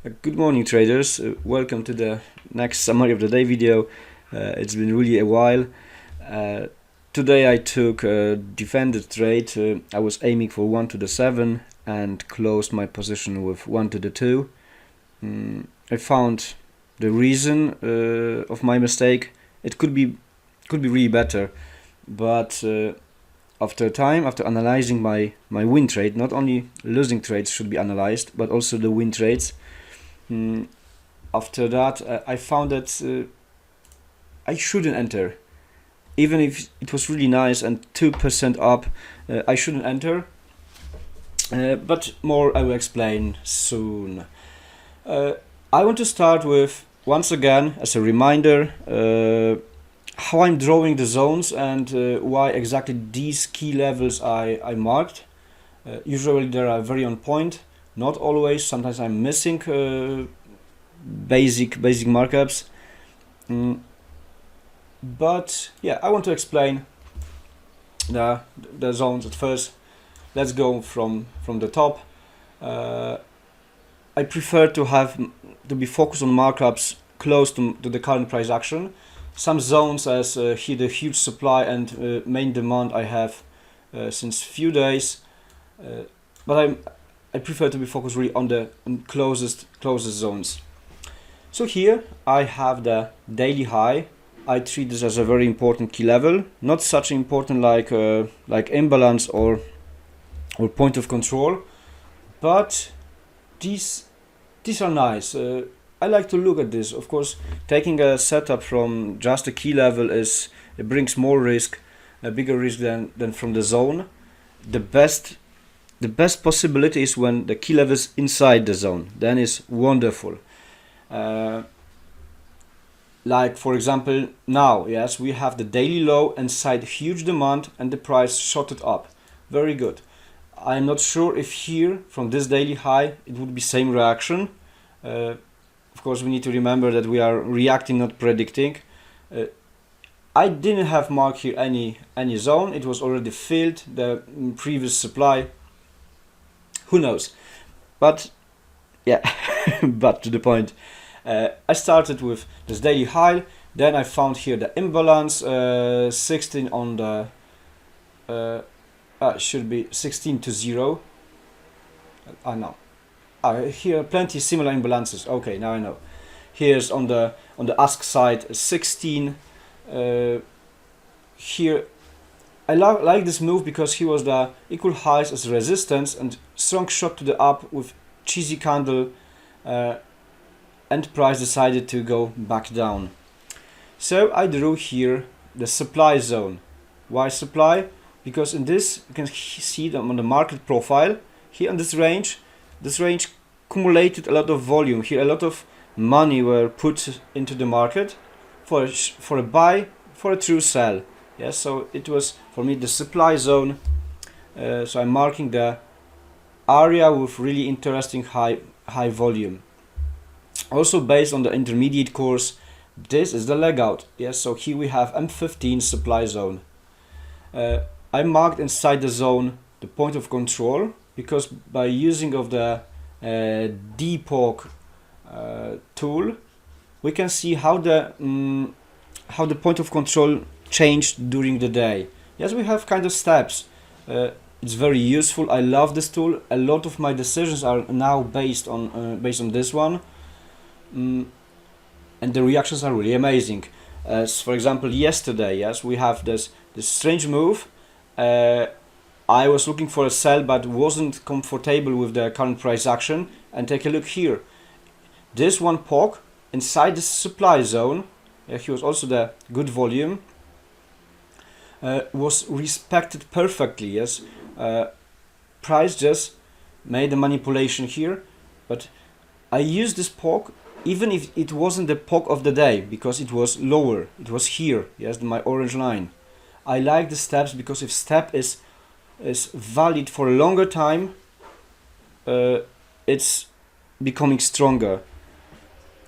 Good morning, traders. Welcome to the next summary of the day video. It's been really a while. Today I took a defended trade. I was aiming for 1 to the 7 and closed my position with 1 to the 2. I found the reason of my mistake. It could be really better, but after analyzing my win trade, not only losing trades should be analyzed, but also the win trades. After that, I found that I shouldn't enter, even if it was really nice and 2% up. I shouldn't enter, but more I will explain soon. I want to start with, once again, as a reminder, how I'm drawing the zones and why exactly these key levels I marked. Usually they are very on point. Not always. Sometimes I'm missing basic markups. But yeah, I want to explain the zones at first. Let's go from the top. I prefer to be focused on markups close to the current price action. Some zones as here the huge supply and main demand I have since few days, but I prefer to be focused really on the closest zones. So here I have the daily high. I treat this as a very important key level, not such important like imbalance or point of control, but these are nice. I like to look at this. Of course, taking a setup from just a key level it brings more risk, a bigger risk than from the zone. The best possibility is when the key level is inside the zone. Then it's wonderful. Like for example now, yes, we have the daily low inside huge demand and the price shot it up. Very good. I'm not sure if here from this daily high it would be same reaction. Of course, we need to remember that we are reacting, not predicting. I didn't have marked here any zone. It was already filled, the previous supply. Who knows? But yeah, but to the point. I started with this daily high. Then I found here the imbalance, 16 on the should be 16 to 0. I know. Here plenty similar imbalances. Okay, now I know. Here's on the ask side 16. Here I like this move because he was the equal highs as resistance and strong shot to the up with cheesy candle, and price decided to go back down. So I drew here the supply zone. Why supply? Because in this you can see them on the market profile here on this range accumulated a lot of volume. Here a lot of money were put into the market for a buy, for a true sell. Yes, so it was for me the supply zone. So I'm marking the area with really interesting high volume. Also based on the intermediate course, this is the leg out. Yes, so here we have M15 supply zone. I marked inside the zone the point of control because by using of the DPOC tool, we can see how the point of control changed during the day. Yes, we have kind of steps. It's very useful. I love this tool. A lot of my decisions are now based on this one, and the reactions are really amazing. As for example, yesterday, yes, we have this strange move. I was looking for a sell but wasn't comfortable with the current price action, and take a look here. This one POC inside the supply zone, he was also the good volume, was respected perfectly. Yes, price just made a manipulation here, but I used this POC even if it wasn't the POC of the day because it was lower. It was here, yes, my orange line. I like the steps because if step is valid for a longer time, it's becoming stronger.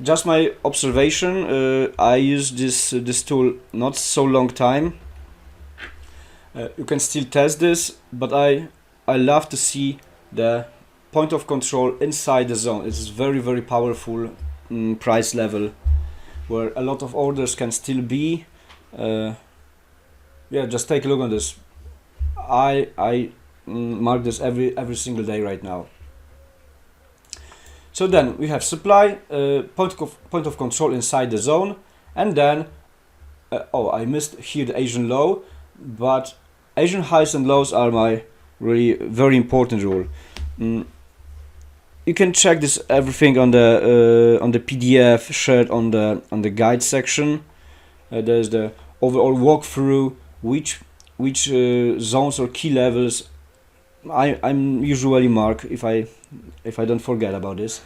Just my observation. I use this tool not so long time. You can still test this, but I love to see the point of control inside the zone. It's very, very powerful price level where a lot of orders can still be. Yeah, just take a look on this. I mark this every single day right now. So then we have supply, point of control inside the zone, and then oh, I missed here the Asian low, but Asian highs and lows are my really very important rule. You can check this everything on the PDF shared on the guide section. There's the overall walkthrough, which zones or key levels I'm usually mark if I don't forget about this.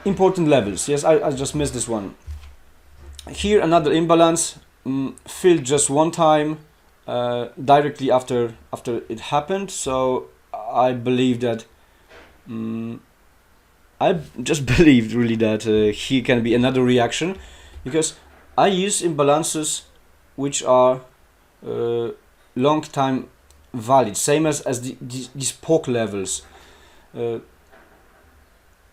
Important levels. Yes, I just missed this one. Here another imbalance filled just one time directly after it happened. So I believe that I just believed really that here can be another reaction, because I use imbalances which are long time valid, same as these POC levels.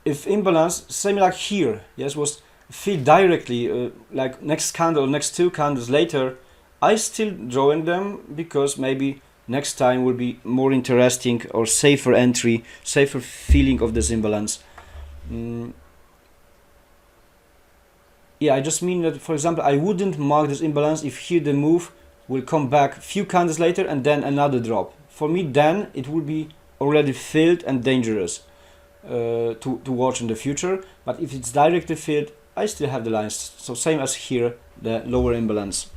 If imbalance, same like here, yes, was filled directly, like next candle, next two candles later, I still drawing them because maybe next time will be more interesting or safer entry, safer feeling of this imbalance. Yeah, I just mean that, for example, I wouldn't mark this imbalance if here the move will come back few candles later and then another drop. For me, then it would be already filled and dangerous to watch in the future. But if it's directly filled, I still have the lines. So same as here, the lower imbalance.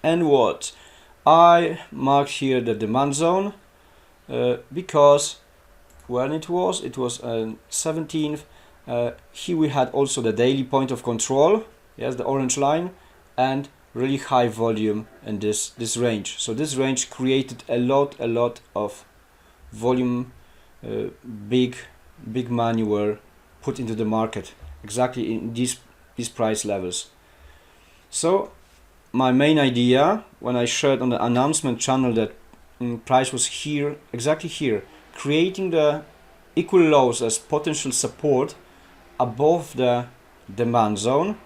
And what? I marked here the demand zone because when it was 17th. Here we had also the daily point of control, yes, the orange line, and really high volume in this range. So this range created a lot of volume, big money were put into the market exactly in these price levels. So my main idea when I shared on the announcement channel that price was here, exactly here, creating the equal lows as potential support above the demand zone.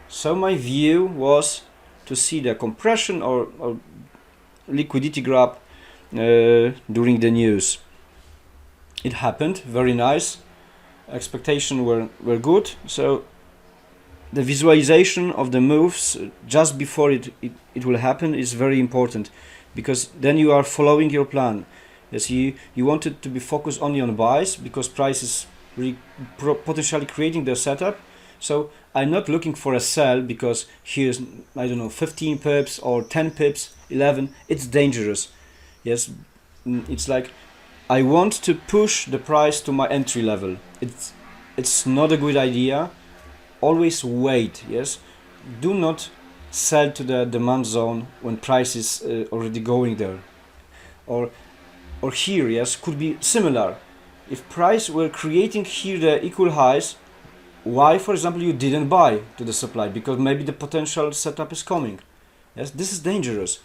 So my view was to see the compression or liquidity grab during the news. It happened, very nice. Expectations were good. So the visualization of the moves just before it will happen is very important, because then you are following your plan. Yes, you wanted to be focused only on buys because price is really potentially creating the setup. So I'm not looking for a sell because here's, I don't know, 15 pips or 10 pips, 11. It's dangerous. Yes, it's like I want to push the price to my entry level. It's not a good idea. Always wait. Yes, do not sell to the demand zone when price is already going there. Or here, yes, could be similar. If price were creating here the equal highs, why, for example, you didn't buy to the supply? Because maybe the potential setup is coming. Yes, this is dangerous.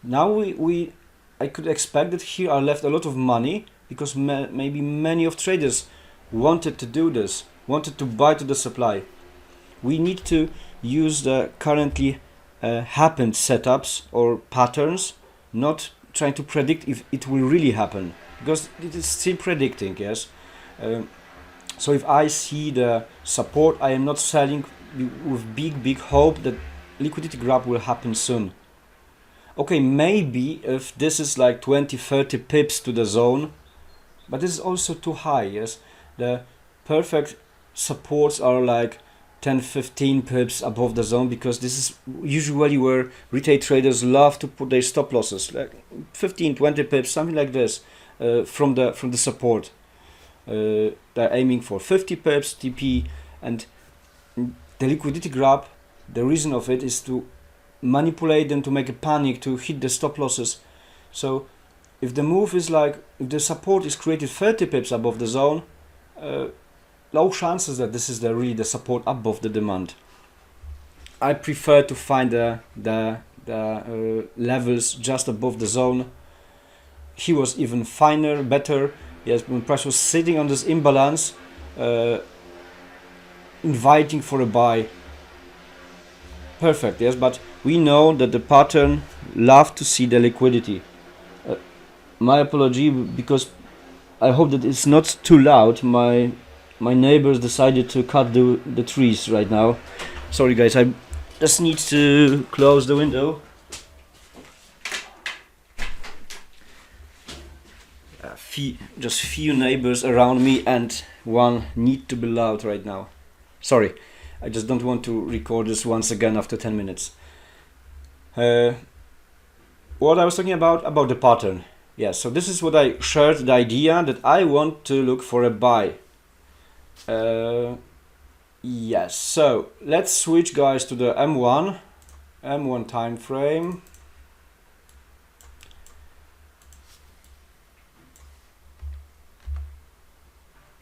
Now I could expect that here are left a lot of money because maybe many of traders wanted to do this, wanted to buy to the supply. We need to use the currently happened setups or patterns, not trying to predict if it will really happen, because it is still predicting. Yes. So if I see the support, I am not selling with big hope that liquidity grab will happen soon. Okay, maybe if this is like 20-30 pips to the zone, but this is also too high. Yes, the perfect supports are like 10-15 pips above the zone, because this is usually where retail traders love to put their stop losses, like 15-20 pips, something like this, from the support. They're aiming for 50 pips TP, and the liquidity grab, the reason of it is to manipulate them, to make a panic, to hit the stop losses. So if the move is like, if the support is created 30 pips above the zone, low chances that this is really the support above the demand. I prefer to find the levels just above the zone. he was even finer, better. Yes, when price was sitting on this imbalance, inviting for a buy. Perfect, yes, but we know that the pattern love to see the liquidity. My apology, because I hope that it's not too loud. My neighbors decided to cut the trees right now. Sorry guys, I just need to close the window. Just few neighbors around me and one need to be loud right now. Sorry, I just don't want to record this once again after 10 minutes. What I was talking about the pattern. Yes, so this is what I shared, the idea that I want to look for a buy. Yes, so let's switch guys to the M1 time frame.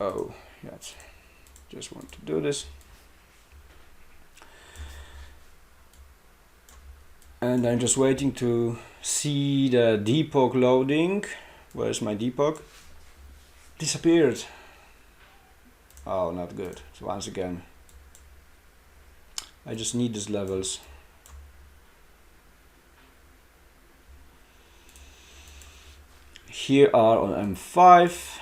Oh, yes, just want to do this. And I'm just waiting to see the depot loading. Where's my depot? Disappeared. Oh, not good. So once again, I just need these levels. Here are on M5.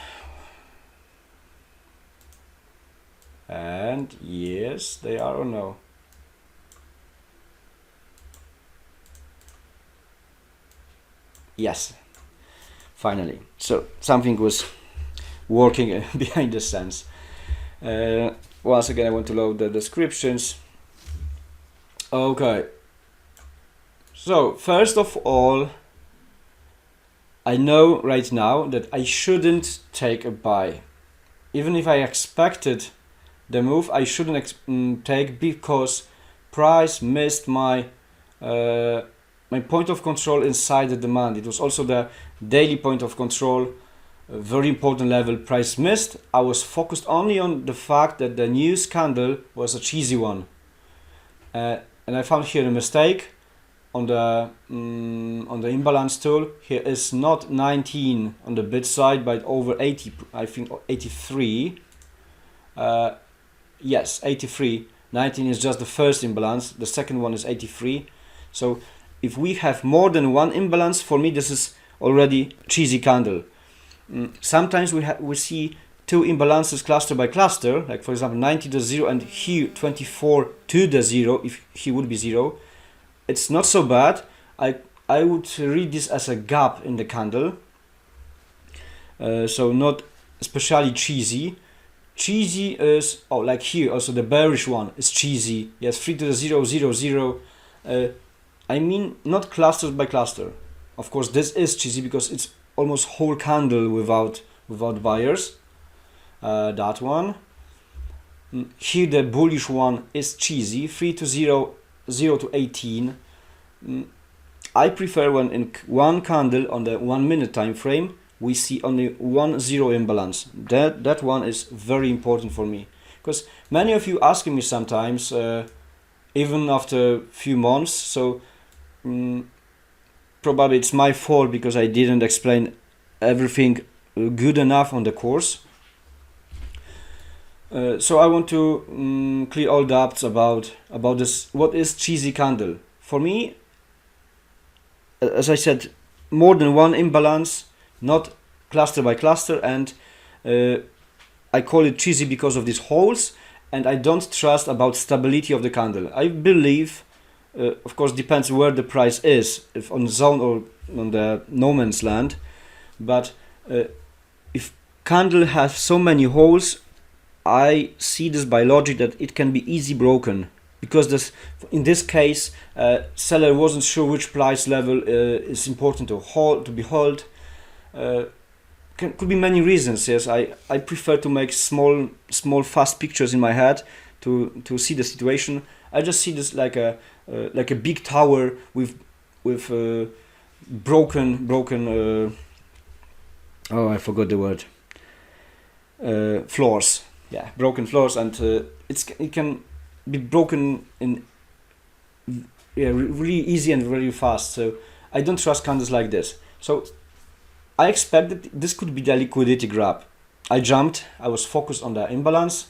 And yes, they are or no. Yes, finally. So something was working behind the scenes. Once again, I want to load the descriptions. Okay. So first of all, I know right now that I shouldn't take a buy. Even if I expected the move, I shouldn't take, because price missed my my point of control inside the demand. It was also the daily point of control, a very important level price missed. I was focused only on the fact that the news candle was a cheesy one, and I found here a mistake on the imbalance tool. Here is not 19 on the bid side, but over 80, I think 83. Yes, 83. 19 is just the first imbalance. The second one is 83. So if we have more than one imbalance, for me this is already cheesy candle. Sometimes we see two imbalances cluster by cluster, like for example 90 to 0 and here 24 to the 0, if he would be 0. It's not so bad. I would read this as a gap in the candle. So not especially cheesy. Cheesy is, oh, like here also the bearish one is cheesy. Yes, 3 to the 0, 0, 0. I mean not clusters by cluster. Of course this is cheesy because it's almost whole candle without buyers. That one. Here the bullish one is cheesy, 3 to 0, 0 to 18. I prefer when in one candle on the 1 minute time frame we see only 1 0 imbalance. That one is very important for me, because many of you asking me sometimes, even after a few months. So probably it's my fault because I didn't explain everything good enough on the course. So I want to clear all doubts about this. What is cheesy candle? For me, as I said, more than one imbalance, not cluster by cluster, and I call it cheesy because of these holes, and I don't trust about stability of the candle. I believe, of course, depends where the price is, if on zone or on the no man's land, but if candle has so many holes, I see this by logic that it can be easy broken, because this, in this case, seller wasn't sure which price level is important to be held. Could be many reasons. Yes, I prefer to make small fast pictures in my head to see the situation. I just see this like a big tower with broken oh, I forgot the word, floors. Yeah, broken floors, and it can be broken in really easy and very fast. So I don't trust candles like this. So I expected this could be the liquidity grab. I jumped. I was focused on the imbalance.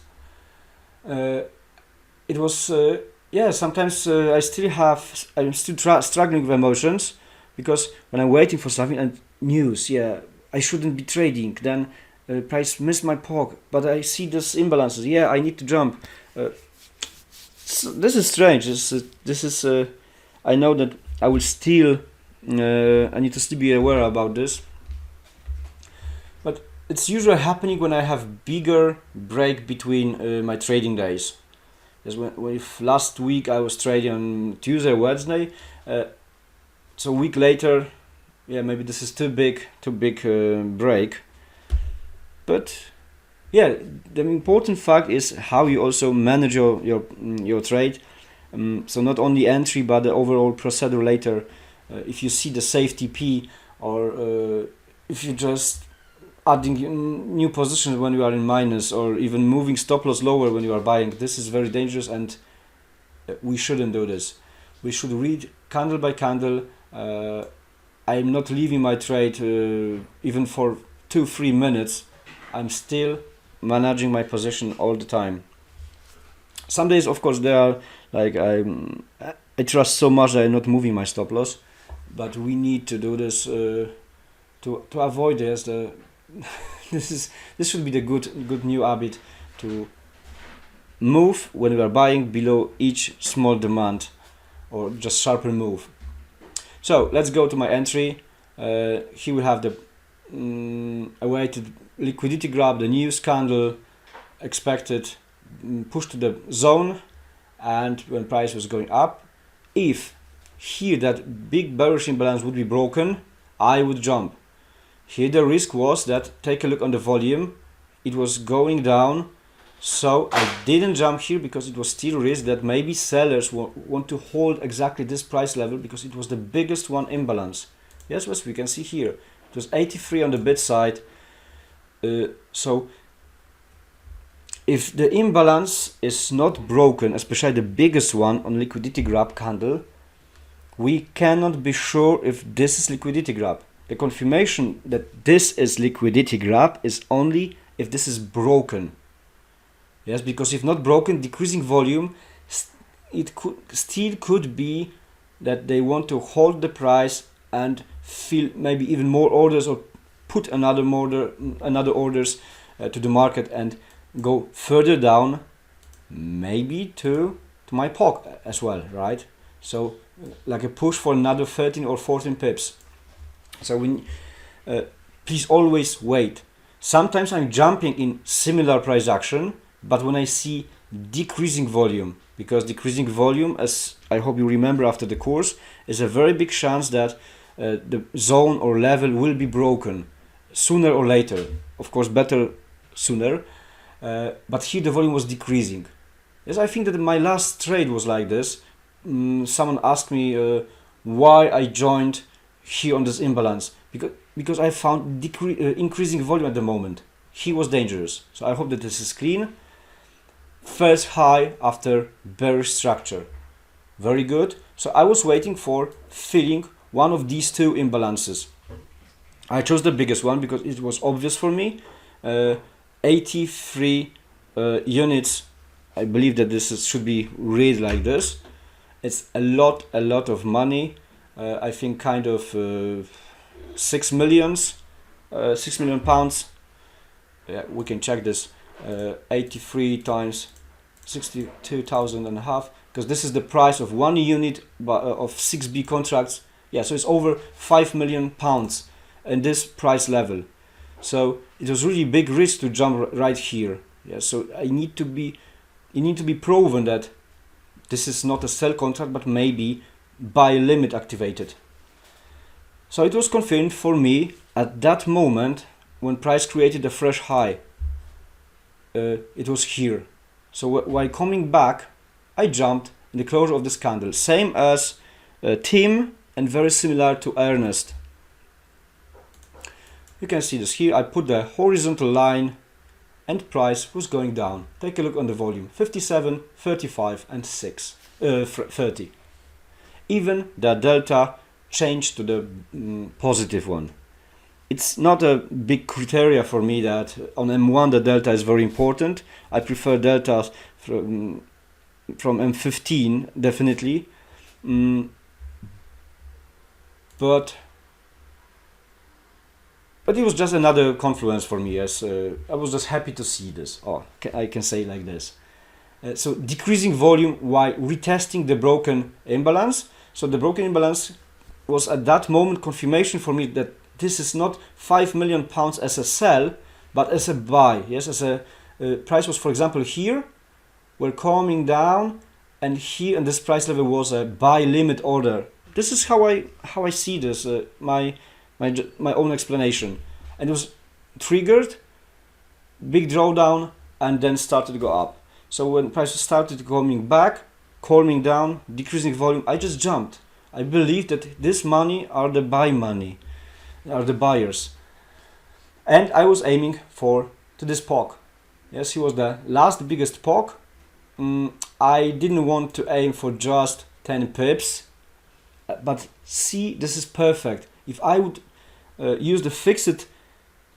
It was yeah. Sometimes I'm still struggling with emotions, because when I'm waiting for something and news, yeah, I shouldn't be trading. Then price missed my POG, but I see this imbalances. Yeah, I need to jump. So this is strange. This is. I know that I will still. I need to still be aware about this. But it's usually happening when I have bigger break between my trading days. As if last week I was trading on Tuesday, Wednesday, so a week later, yeah, maybe this is too big break. But yeah, the important fact is how you also manage your trade. So not only entry but the overall procedure later. If you see the safety P, or if you just adding new positions when you are in minus, or even moving stop loss lower when you are buying, this is very dangerous, and we shouldn't do this. We should read candle by candle. I'm not leaving my trade even for 2-3 minutes. I'm still managing my position all the time. Some days, of course, there are like I trust so much that I'm not moving my stop loss, but we need to do this to avoid this. This should be the good new habit, to move when we are buying below each small demand, or just sharper move. So let's go to my entry. Here we have the awaited liquidity grab, the news candle, expected push to the zone, and when price was going up, if here that big bearish imbalance would be broken, I would jump. Here the risk was that, take a look on the volume, it was going down, so I didn't jump here because it was still risk that maybe sellers want to hold exactly this price level, because it was the biggest one imbalance. Yes, as we can see here, it was 83 on the bid side. So if the imbalance is not broken, especially the biggest one on liquidity grab candle, we cannot be sure if this is liquidity grab. The confirmation that this is liquidity grab is only if this is broken. Yes, because if not broken, decreasing volume, it could be that they want to hold the price and fill maybe even more orders, or put another orders to the market and go further down, maybe to my POC as well, right? So like a push for another 13 or 14 pips. So please always wait. Sometimes I'm jumping in similar price action, but when I see decreasing volume, because decreasing volume, as I hope you remember after the course, is a very big chance that the zone or level will be broken sooner or later. Of course, better sooner, but here the volume was decreasing. Yes, I think that my last trade was like this. Someone asked me why I joined here on this imbalance, because I found increasing volume at the moment. He was dangerous. So I hope that this is clean. First high after bearish structure, very good. So I was waiting for filling one of these two imbalances. I chose the biggest one because it was obvious for me. 83 units. I believe that this should be read like this. It's a lot of money. I think kind of 6 million pounds. Yeah, we can check this. 83 times 62,000 and a half, because this is the price of 1 unit of 6B contracts. Yeah, so it's over 5 million pounds in this price level. So it was really big risk to jump right here. Yeah, so it need to be proven that this is not a sell contract, but maybe buy limit activated. So it was confirmed for me at that moment when price created a fresh high. It was here. So while coming back, I jumped in the closure of this candle, same as Tim and very similar to Ernest. You can see this here. I put the horizontal line and price was going down. Take a look on the volume, 57, 35 and 30. Even the delta changed to the positive one. it's not a big criteria for me that on M1 the delta is very important. I prefer deltas from M15 definitely, but it was just another confluence for me. As I was just happy to see this. Oh, I can say like this. So decreasing volume while retesting the broken imbalance. So the broken imbalance was at that moment confirmation for me that this is not 5 million pounds as a sell, but as a buy. Yes, as a price was, for example, here, we're coming down, and here, and this price level was a buy limit order. This is how I see this. My own explanation, and it was triggered, big drawdown, and then started to go up. So when prices started coming back, calming down, decreasing volume, I just jumped. I believe that this money are the buy money, are the buyers, and I was aiming to this POC. Yes, he was the last biggest POC. I didn't want to aim for just 10 pips, but see, this is perfect. If I would use the fixed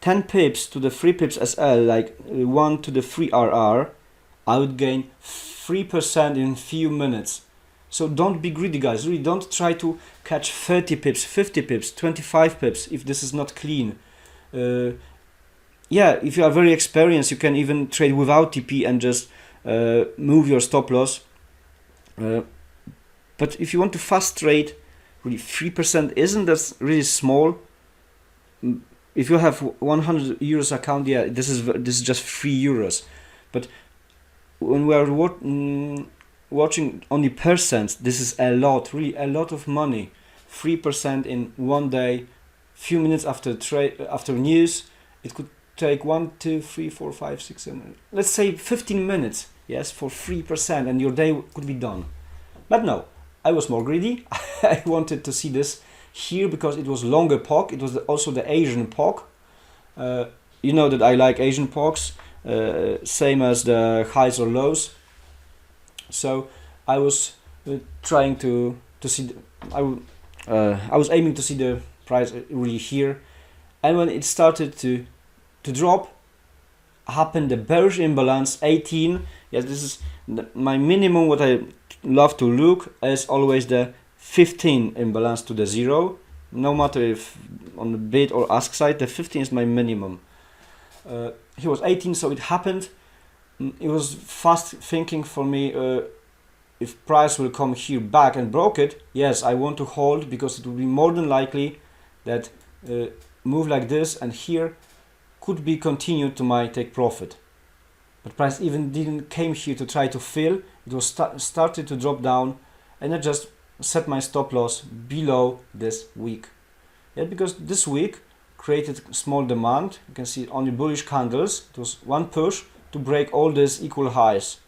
10 pips to the 3 pips SL, like 1 to the 3 RR, I would gain 3% in few minutes. So don't be greedy, guys. Really, don't try to catch 30 pips, 50 pips, 25 pips if this is not clean. Yeah, if you are very experienced, you can even trade without TP and just move your stop loss. But if you want to fast trade, really 3% isn't that really small. If you have 100 euros account, yeah, this is just 3 euros. But when we are watching only percents, this is a lot, really a lot of money. 3% in one day, few minutes after news. It could take 1, 2, 3, 4, 5, 6, 7, let's say 15 minutes, yes, for 3%, and your day could be done. But no, I was more greedy. I wanted to see this here because it was longer POC. It was also the Asian POC. You know that I like Asian POCs, same as the highs or lows. So I was trying to see. I was aiming to see the price really here, and when it started to drop, happened the bearish imbalance 18. Yes, this is my minimum. What I love to look as always the 15 imbalance to the 0. No matter if on the bid or ask side, the 15 is my minimum. He was 18, so it happened. It was fast thinking for me. If price will come here back and broke it, yes, I want to hold because it will be more than likely that move like this and here could be continued to my take profit. But price even didn't came here to try to fill. It was started to drop down, and I just set my stop loss below this week. Yeah, because this week created small demand. You can see only bullish candles. It was one push to break all these equal highs.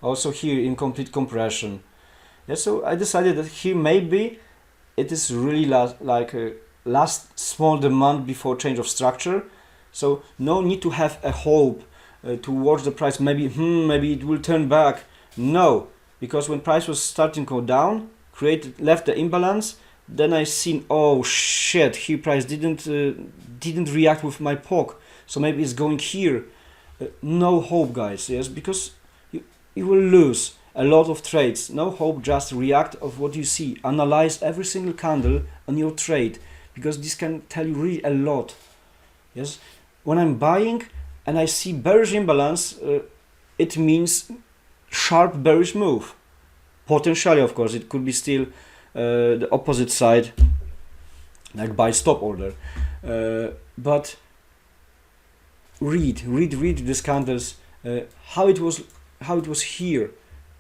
Also here in complete compression. Yeah, so I decided that here maybe it is really like a last small demand before change of structure. So no need to have a hope to watch the price. Maybe it will turn back. No, because when price was starting to go down, left the imbalance. Then I seen, oh shit, here price didn't react with my POC. So maybe it's going here. No hope, guys. Yes, because you will lose a lot of trades. No hope, just react of what you see. Analyze every single candle on your trade, because this can tell you really a lot. Yes, when I'm buying and I see bearish imbalance, it means sharp bearish move. Potentially, of course, it could be still the opposite side, like buy stop order. But read these candles, how it was here.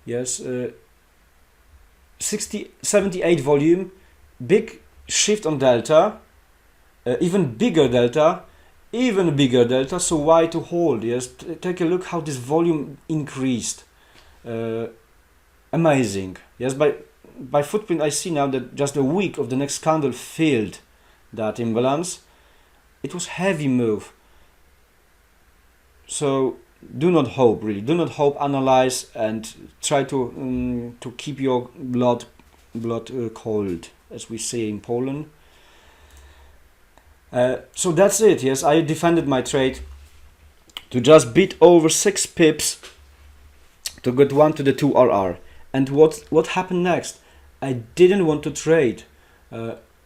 Yes, 78 volume, big shift on delta, even bigger delta. So why to hold? Yes, take a look how this volume increased. Amazing. Yes, by footprint I see now that just a week of the next candle filled that imbalance. It was heavy move. So do not hope, really. Do not hope, analyze, and try to keep your blood cold, as we say in Poland. So that's it. Yes, I defended my trade to just beat over 6 pips to get 1 to the 2 RR. And what happened next? I didn't want to trade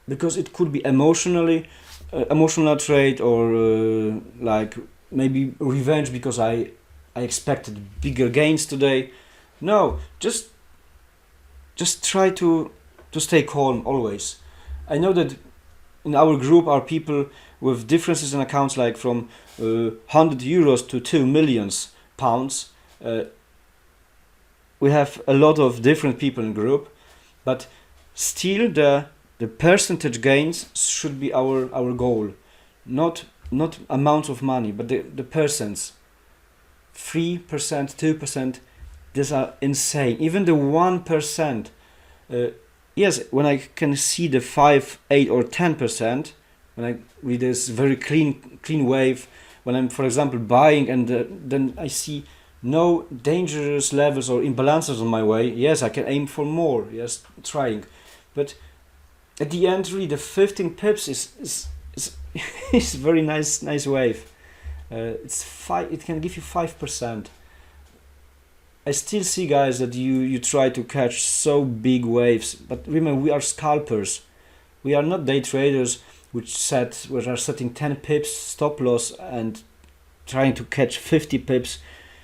because it could be emotional trade, or like maybe revenge because I expected bigger gains today. No, just try to stay calm always. I know that in our group are people with differences in accounts, like from 100 euros to 2 millions pounds. We have a lot of different people in group, but still the percentage gains should be our goal, not amounts of money, but the percents. 3%, 2%, these are insane. Even the 1%, yes, when I can see the 5, 8 or 10%, when I read this very clean wave, when I'm, for example, buying, and then I see no dangerous levels or imbalances on my way, yes, I can aim for more, yes, trying. But at the end, really, the 15 pips is is very nice wave. It can give you 5%. I still see, guys, that you try to catch so big waves, but remember, we are scalpers. We are not day traders which are setting 10 pips stop loss and trying to catch 50 pips,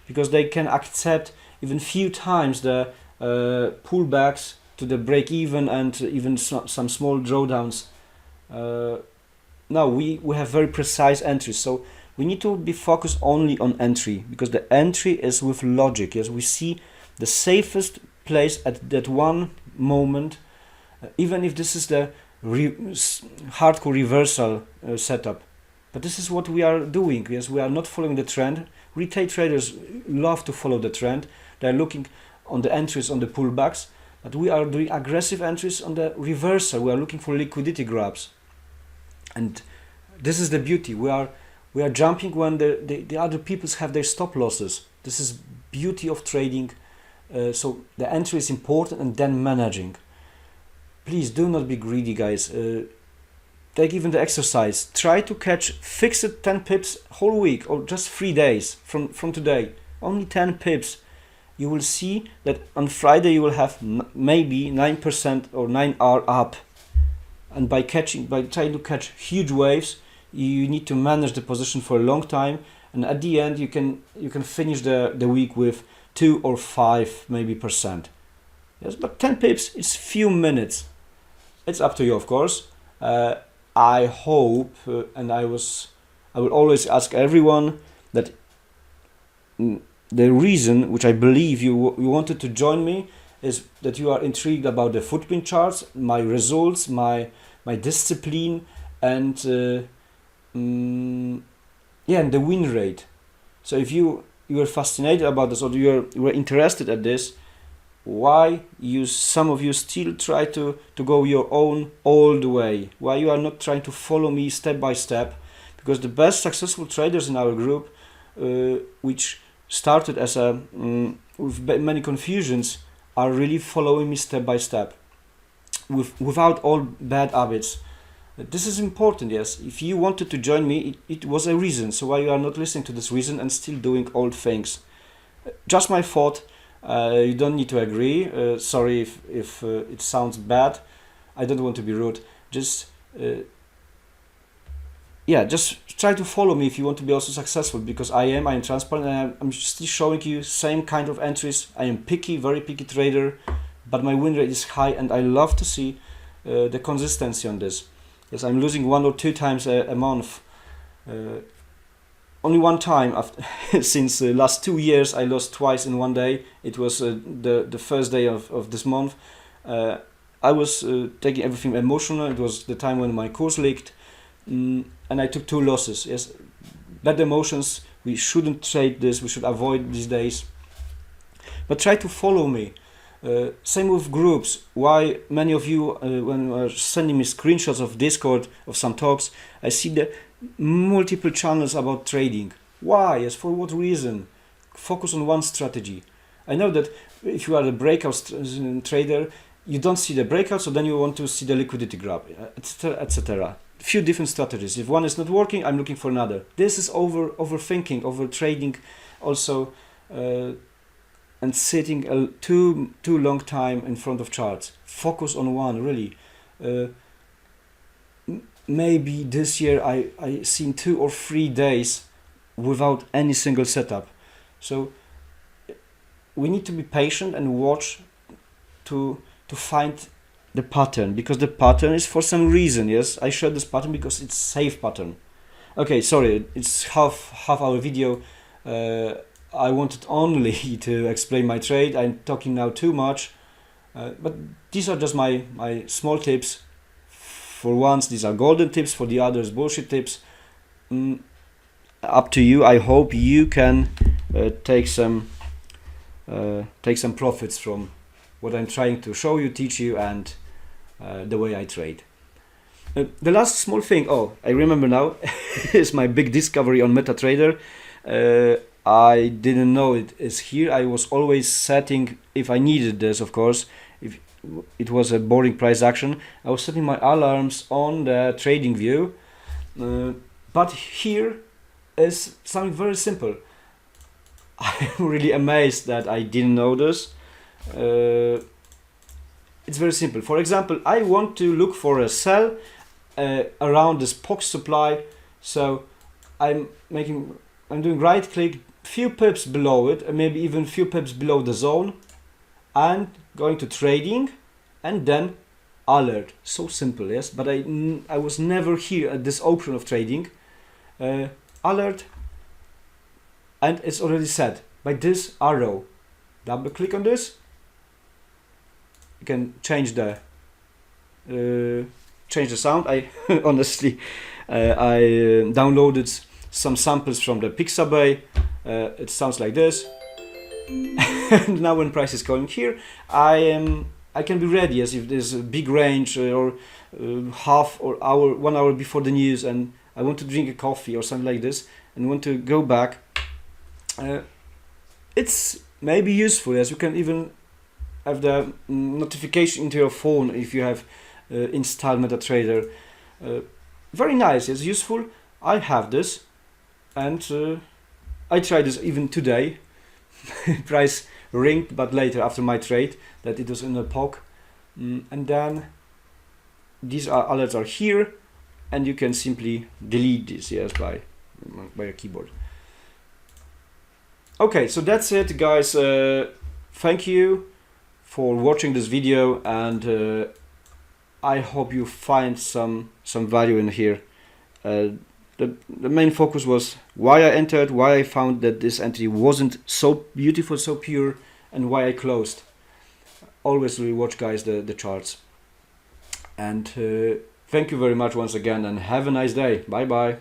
because they can accept even few times the pullbacks to the break even, and even some small drawdowns. Now we have very precise entries, so we need to be focused only on entry, because the entry is with logic. Yes, we see the safest place at that one moment, even if this is the hardcore reversal setup. But this is what we are doing. Yes, we are not following the trend. Retail traders love to follow the trend. They are looking on the entries on the pullbacks, but we are doing aggressive entries on the reversal. We are looking for liquidity grabs, and this is the beauty. We are jumping when the other peoples have their stop losses. This is beauty of trading. So the entry is important, and then managing. Please do not be greedy, guys. Take even the exercise. Try to catch fixed 10 pips whole week, or just 3 days from today. Only 10 pips. You will see that on Friday you will have maybe 9% or 9R up. And by trying to catch huge waves, you need to manage the position for a long time, and at the end you can finish the week with 2 or 5 maybe percent. Yes, but 10 pips is few minutes. It's up to you, of course. I hope, and I will always ask everyone that the reason which I believe you wanted to join me is that you are intrigued about the footprint charts, my results, my discipline, and and the win rate. So if you are fascinated about this, or you are interested at this, why some of you still try to go your own all the way? Why you are not trying to follow me step by step? Because the best successful traders in our group, which started as with many confusions, are really following me step by step, without all bad habits. This is important. Yes, if you wanted to join me, it was a reason. So why you are not listening to this reason and still doing old things? Just my thought. You don't need to agree. Sorry if it sounds bad. I don't want to be rude. Just try to follow me if you want to be also successful, because I am transparent, and I'm still showing you same kind of entries. I am picky, very picky trader, but my win rate is high, and I love to see the consistency on this. Yes, I'm losing 1 or 2 times a month. Only one time since last 2 years I lost twice in one day. It was the first day of this month. I was taking everything emotional. It was the time when my course leaked, and I took 2 losses. Yes, bad emotions. We shouldn't trade this. We should avoid these days. But try to follow me. Same with groups. Why many of you, when you are sending me screenshots of Discord of some talks, I see the multiple channels about trading. Why? Yes, for what reason? Focus on one strategy. I know that if you are a breakout trader, you don't see the breakout, so then you want to see the liquidity grab, etc., etc. few different strategies. If one is not working, I'm looking for another. This is overthinking, over trading also, and sitting too long time in front of charts. Focus on one, really. Maybe this year I seen 2 or 3 days without any single setup. So we need to be patient and watch to find the pattern, because the pattern is for some reason. Yes, I showed this pattern because it's safe pattern. Okay, sorry, it's half hour video. I wanted only to explain my trade. I'm talking now too much, but these are just my small tips. For once, these are golden tips. For the others, bullshit tips. Up to you. I hope you can take some profits from what I'm trying to show you, teach you, and the way I trade. The last small thing, oh, I remember now, is my big discovery on MetaTrader. I didn't know it is here. I was always setting, if I needed this, of course, if it was a boring price action, I was setting my alarms on the trading view. But here is something very simple. I'm really amazed that I didn't know this. It's very simple. For example, I want to look for a sell around this POX supply, so I'm doing right click, few pips below it, and maybe even few pips below the zone, and going to trading, and then alert. So simple, yes, but I was never here at this option of trading. Alert, and it's already set by this arrow. Double click on this. You can change the sound. I honestly I downloaded some samples from the Pixabay. It sounds like this. And now when price is going here, I can be ready, as if there's a big range or half or hour, 1 hour before the news, and I want to drink a coffee or something like this and want to go back. It's maybe useful, as you can even have the notification into your phone if you have installed MetaTrader. Very nice, it's useful. I have this, and I tried this even today. Price ringed, but later after my trade, that it was in a POC. And then these alerts are here, and you can simply delete this, yes, by a keyboard. Okay, so that's it, guys. Thank you for watching this video, and I hope you find some value in here. The main focus was why I entered, why I found that this entry wasn't so beautiful, so pure, and why I closed. Always really watch, guys, the charts. And thank you very much once again, and have a nice day. Bye bye.